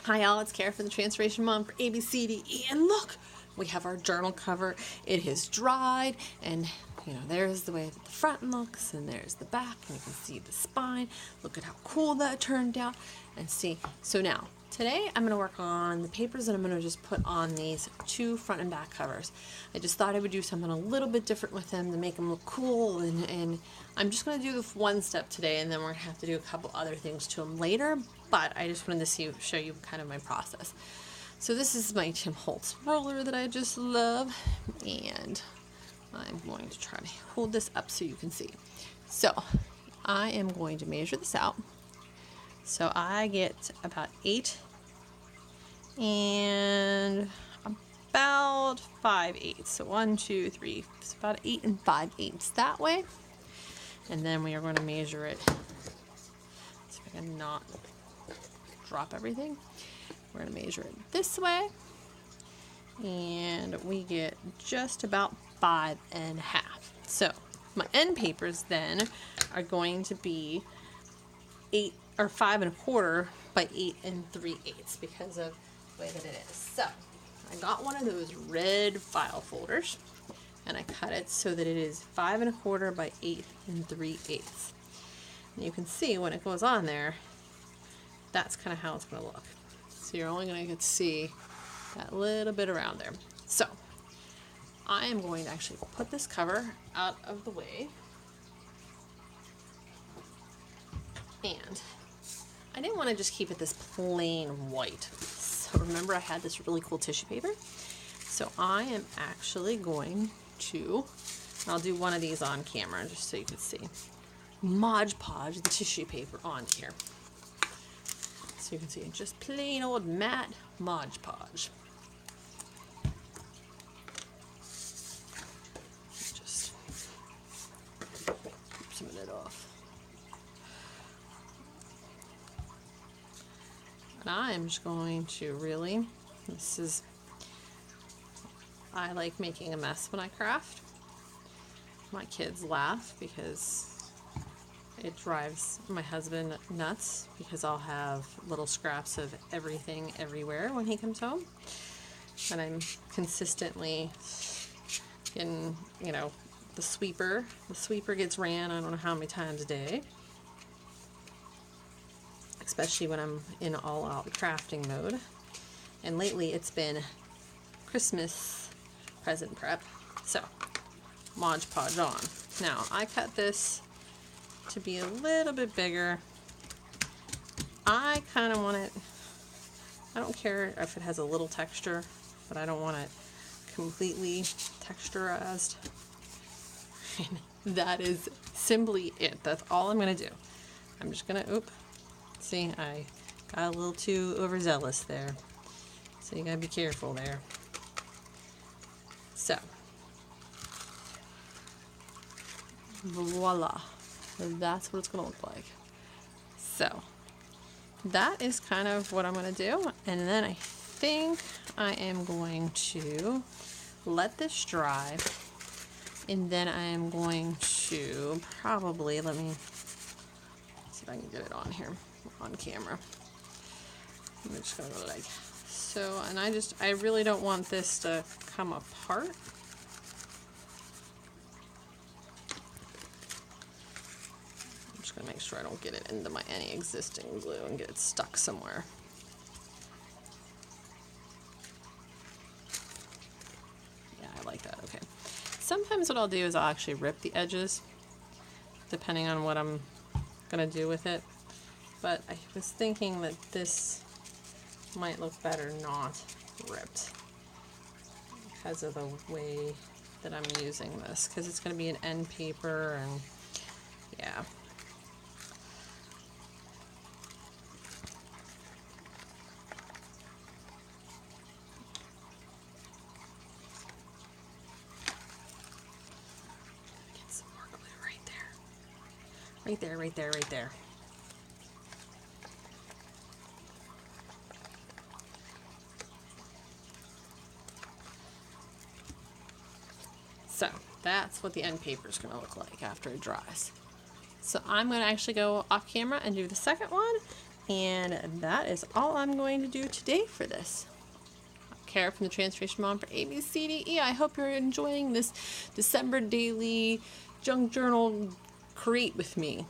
Hi y'all, it's Kara from the Transformation Mom for ABCDE, and look, we have our journal cover. It has dried, and there's the way that the front looks, and there's the back, and you can see the spine. Look at how cool that turned out, and see. So now, today I'm going to work on the papers that I'm going to just put on these two front and back covers. I just thought I would do something a little bit different with them to make them look cool, and I'm just going to do the one step today, and then we're going to have to do a couple other things to them later, but I just wanted to show you kind of my process. So this is my Tim Holtz roller that I just love, and I'm going to try to hold this up so you can see. So I am going to measure this out. So I get about 8 and about 5/8. So 1, 2, 3, it's about 8 and 5/8 that way. And then we are going to measure it. See if I can not drop everything. We're going to measure it this way, and we get just about 5 1/2. So my end papers then are going to be 8 or 5 1/4 by 8 3/8 because of the way that it is. So I got one of those red file folders, and I cut it so that it is 5 1/4 by 8 3/8. And you can see when it goes on there, that's kind of how it's going to look. So you're only going to get to see that little bit around there. So I am going to actually put this cover out of the way. And I didn't want to just keep it this plain white. So remember, I had this really cool tissue paper. So I am actually going to, I'll do one of these on camera just so you can see, Mod Podge the tissue paper on here. So you can see just plain old matte Mod Podge. Just keep some of that off. And I'm just going to really, I like making a mess when I craft. My kids laugh because it drives my husband nuts because I'll have little scraps of everything everywhere when he comes home. And I'm consistently in, the sweeper. The sweeper gets ran I don't know how many times a day. Especially when I'm in all-out crafting mode. And lately it's been Christmas present prep. So, Mod Podge on. Now, I cut this to be a little bit bigger. I kind of want it, I don't care if it has a little texture, but I don't want it completely texturized. And that is simply it. That's all I'm going to do. I'm just going to, see, I got a little too overzealous there. So you got to be careful there. So, voila. That's what it's going to look like. So that is kind of what I'm going to do. And then I think I am going to let this dry. And then I am going to probably, let me see if I can get it on here, on camera. I'm just going to go like so. And I really don't want this to come apart. I'm gonna make sure I don't get it into any existing glue and get it stuck somewhere. Yeah, I like that. Okay. Sometimes what I'll do is I'll actually rip the edges, depending on what I'm gonna do with it. But I was thinking that this might look better not ripped because of the way that I'm using this, because it's gonna be an end paper, and yeah. Right there. So that's what the end paper is going to look like after it dries. So I'm going to actually go off camera and do the second one, And that is all I'm going to do today for this. Kara from the Transformation Mom for ABCDE. I hope you're enjoying this December daily junk journal create with me.